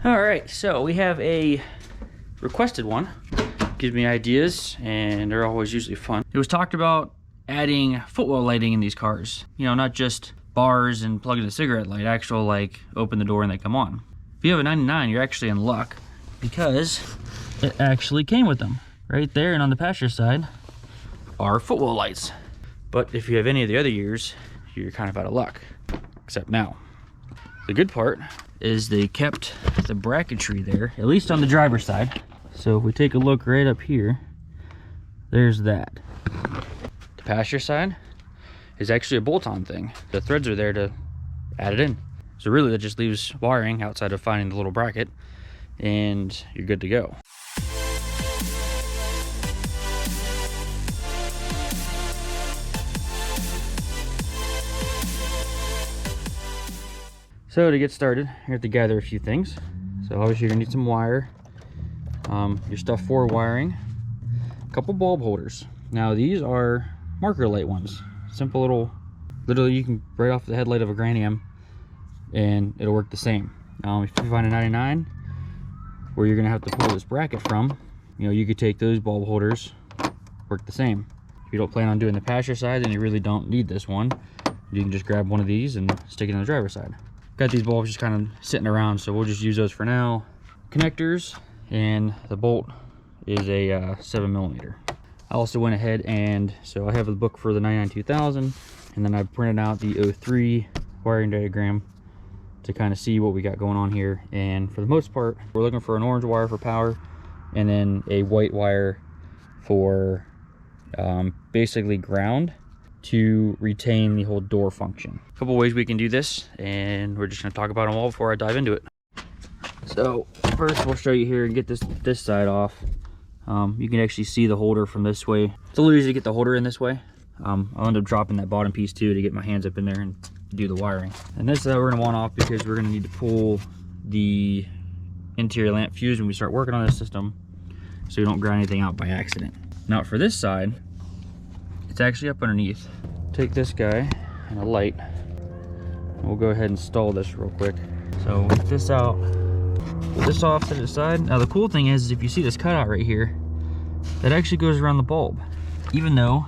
All right, so we have a requested one. Gives me ideas, and they're always usually fun. It was talked about adding footwell lighting in these cars. You know, not just bars and plug in a cigarette light, actual like open the door and they come on. If you have a 99, you're actually in luck because it actually came with them. Right there and on the passenger side are footwell lights. But if you have any of the other years, you're kind of out of luck, except now. The good part is they kept the bracketry there, at least on the driver's side. So if we take a look right up here, there's that. The passenger side is actually a bolt-on thing. The threads are there to add it in. So really that just leaves wiring outside of finding the little bracket and you're good to go. So to get started, you have to gather a few things. So obviously you're gonna need some wire, your stuff for wiring, a couple bulb holders. Now these are marker light ones. Simple little, literally you can right off the headlight of a Grand Am and it'll work the same. If you find a 99 where you're gonna have to pull this bracket from, you know, you could take those bulb holders, work the same. If you don't plan on doing the passenger side, then you really don't need this one. You can just grab one of these and stick it on the driver's side. Got these bulbs just kind of sitting around, so we'll just use those for now. Connectors, and the bolt is a 7mm. I also went ahead and, so I have a book for the 99-2000, and then I printed out the 03 wiring diagram to kind of see what we got going on here. And for the most part, we're looking for an orange wire for power, and then a white wire for basically ground to retain the whole door function. A couple ways we can do this, and we're just going to talk about them all before I dive into it. So first we'll show you here and get this side off. You can actually see the holder from this way. It's a little easy to get the holder in this way. I'll end up dropping that bottom piece too to get my hands up in there and do the wiring. And this we're going to want off because we're going to need to pull the interior lamp fuse when we start working on this system, so we don't grind anything out by accident. Now for this side, it's actually up underneath. Take this guy and a light. We'll go ahead and install this real quick. So get this out, put this off to the side. Now the cool thing is if you see this cutout right here, that actually goes around the bulb, even though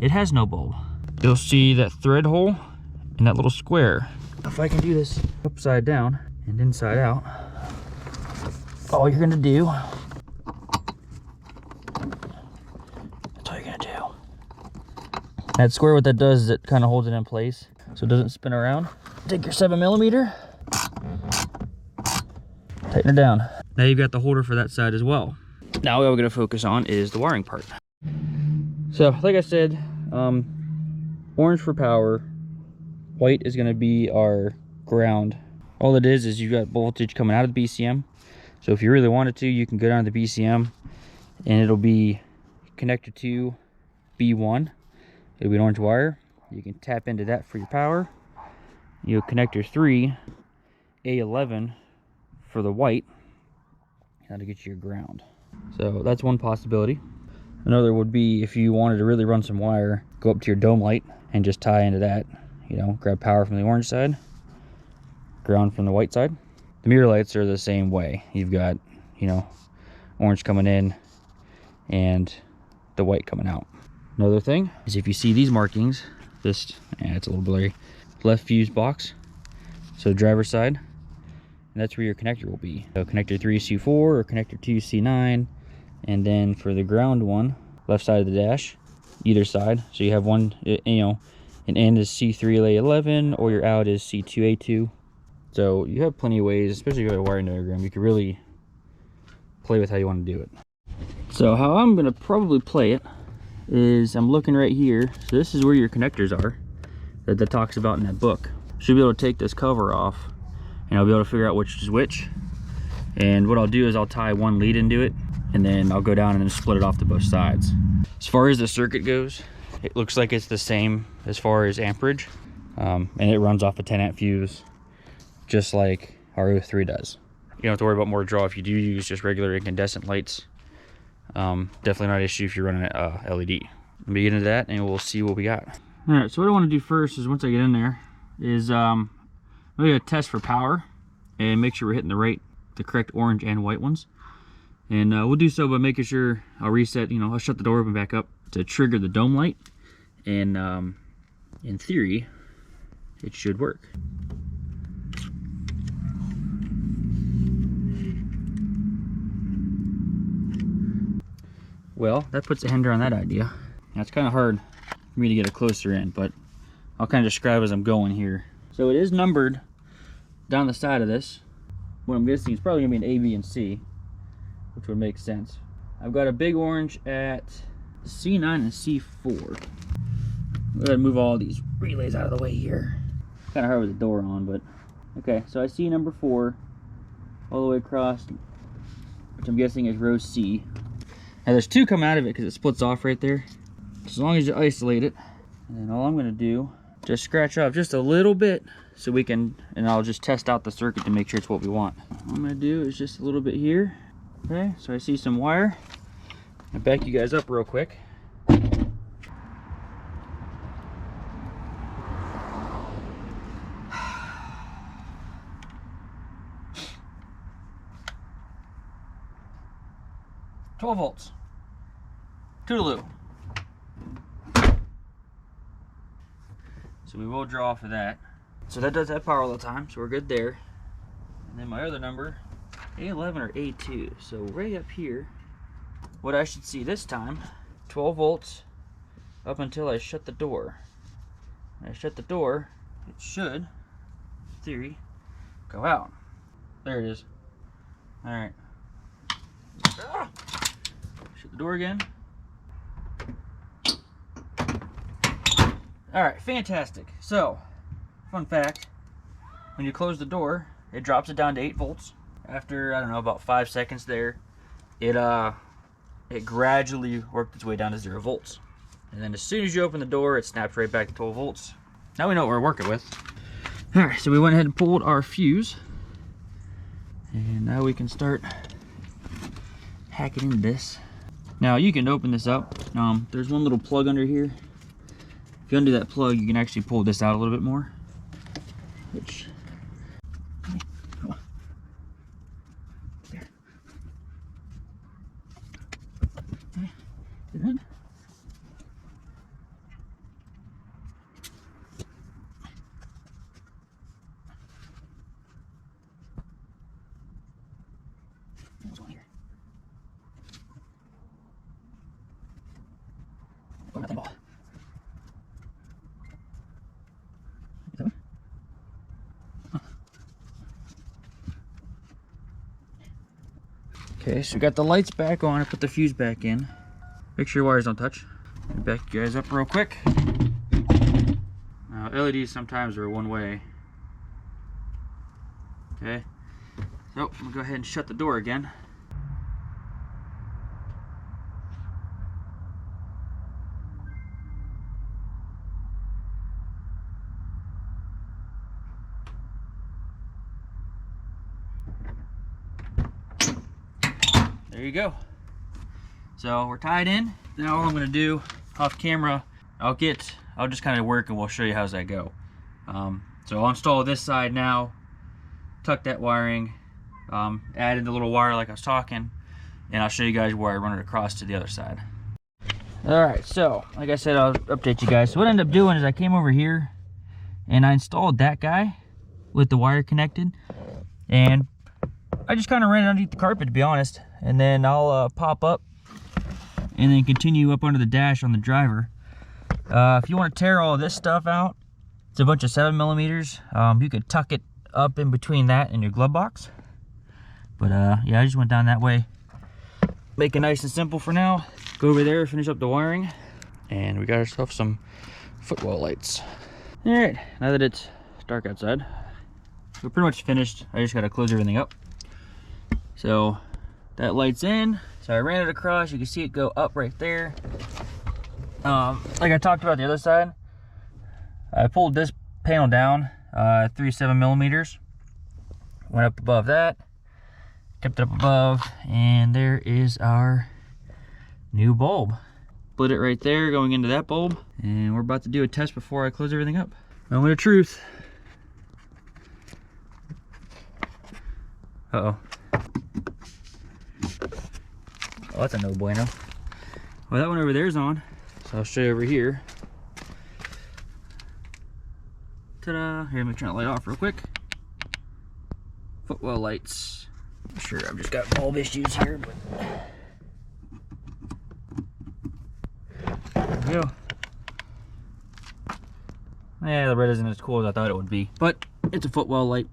it has no bulb. You'll see that thread hole and that little square. If I can do this upside down and inside out, all you're gonna do, that's all you're gonna do. That square, what that does is it kind of holds it in place so it doesn't spin around. Take your 7mm, tighten it down. Now you've got the holder for that side as well. Now what we're going to focus on is the wiring part. So like I said, orange for power, white is going to be our ground. All it is you've got voltage coming out of the BCM. So if you really wanted to, you can go down to the BCM and it'll be connected to B1. It'll be an orange wire. You can tap into that for your power. You have connector 3, A11 for the white. Now to get you your ground. So that's one possibility. Another would be if you wanted to really run some wire, go up to your dome light and just tie into that. You know, grab power from the orange side, ground from the white side. The mirror lights are the same way. You've got, you know, orange coming in and the white coming out. Another thing is if you see these markings, it's a little blurry, left fuse box, so driver's side, and that's where your connector will be. So connector 3 C4 or connector 2 C9, and then for the ground one, left side of the dash, either side. So you have one, you know, an in is C3A11 or your out is C2A2. So you have plenty of ways, especially if you have a wiring diagram, you can really play with how you want to do it. So how I'm going to probably play it is I'm looking right here. So this is where your connectors are that talks about in that book. Should be able to take this cover off and I'll be able to figure out which is which. And what I'll do is I'll tie one lead into it and then I'll go down and split it off to both sides. As far as the circuit goes, it looks like it's the same as far as amperage, and it runs off a 10 amp fuse just like our 03 does. You don't have to worry about more draw if you do use just regular incandescent lights. Definitely not an issue if you're running a LED. Let me get into that and we'll see what we got. All right, so what I want to do first is once I get in there is I'm going to test for power and make sure we're hitting the right the correct orange and white ones. And we'll do so by making sure I'll reset, you know, I'll shut the door open back up to trigger the dome light. And in theory, it should work. Well, that puts a hinder on that idea. Now, it's kind of hard for me to get it closer in, but I'll kind of describe as I'm going here. So it is numbered down the side of this. What I'm guessing is probably gonna be an A, B, and C, which would make sense. I've got a big orange at C9 and C4. I'm gonna move all these relays out of the way here. Kind of hard with the door on, but okay. So I see number 4 all the way across, which I'm guessing is row C. Now there's 2 coming out of it because it splits off right there. As long as you isolate it, and then all I'm gonna do, just scratch off just a little bit so we can, and I'll just test out the circuit to make sure it's what we want. All I'm gonna do is just a little bit here. Okay, so I see some wire. I'll back you guys up real quick. $12 volts. Toodaloo. So we will draw off of that. So that does have power all the time, so we're good there. And then my other number, A11 or A2. So right up here, what I should see this time, 12 volts up until I shut the door. When I shut the door, it should, in theory, go out. There it is. All right. Shut the door again. All right, fantastic. So, fun fact, when you close the door, it drops it down to 8 volts. After, I don't know, about 5 seconds there, it gradually worked its way down to 0 volts. And then as soon as you open the door, it snaps right back to 12 volts. Now we know what we're working with. All right, so we went ahead and pulled our fuse. And now we can start hacking into this. Now you can open this up. There's one little plug under here. If you undo that plug, you can actually pull this out a little bit more. Which, okay, so we got the lights back on. I put the fuse back in. Make sure your wires don't touch. Back you guys up real quick. Now LEDs sometimes are one way. Okay, so I'm gonna go ahead and shut the door again. There you go. So we're tied in. Now all I'm gonna do off camera, I'll just kind of work and we'll show you how's that go. So I'll install this side now, tuck that wiring, add in the little wire like I was talking, and I'll show you guys where I run it across to the other side. All right, so like I said, I'll update you guys. So what I ended up doing is I came over here and I installed that guy with the wire connected, and I just kind of ran it underneath the carpet, to be honest, and then I'll pop up and then continue up under the dash on the driver. If you want to tear all this stuff out, it's a bunch of 7mm. You could tuck it up in between that and your glove box. But yeah, I just went down that way. Make it nice and simple for now. Go over there, finish up the wiring, and we got ourselves some footwell lights. All right, now that it's dark outside, we're pretty much finished. I just got to close everything up. So that light's in. So I ran it across. You can see it go up right there. Like I talked about the other side, I pulled this panel down 3 7mm. Went up above that, kept it up above, and there is our new bulb. Split it right there going into that bulb, and we're about to do a test before I close everything up. Moment of truth. Uh-oh. Well, that's a no bueno. Well, that one over there's on, so I'll show you over here. Ta-da! Here, let me turn the light off real quick. Footwell lights. I'm sure I've just got bulb issues here, but there we go. Yeah, the red isn't as cool as I thought it would be, but it's a Footwell light.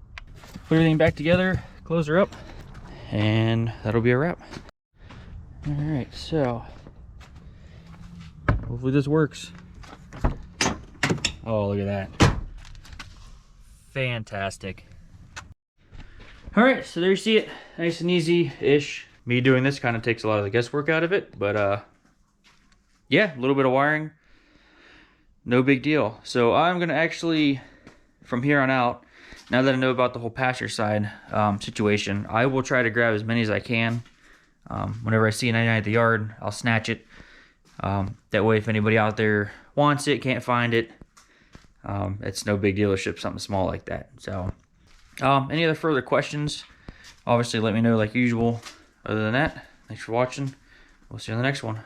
Put everything back together, close her up, and that'll be a wrap. All right, so hopefully this works. Oh, look at that. Fantastic. All right, so there you see it. Nice and easy-ish. Me doing this kind of takes a lot of the guesswork out of it, but yeah, a little bit of wiring. No big deal. So I'm gonna actually, from here on out, now that I know about the whole pasture side situation, I will try to grab as many as I can. Whenever I see a 99 at the yard, I'll snatch it. That way, if anybody out there wants it, can't find it, it's no big deal to ship something small like that. So, any other further questions, obviously let me know like usual. Other than that, thanks for watching. We'll see you on the next one.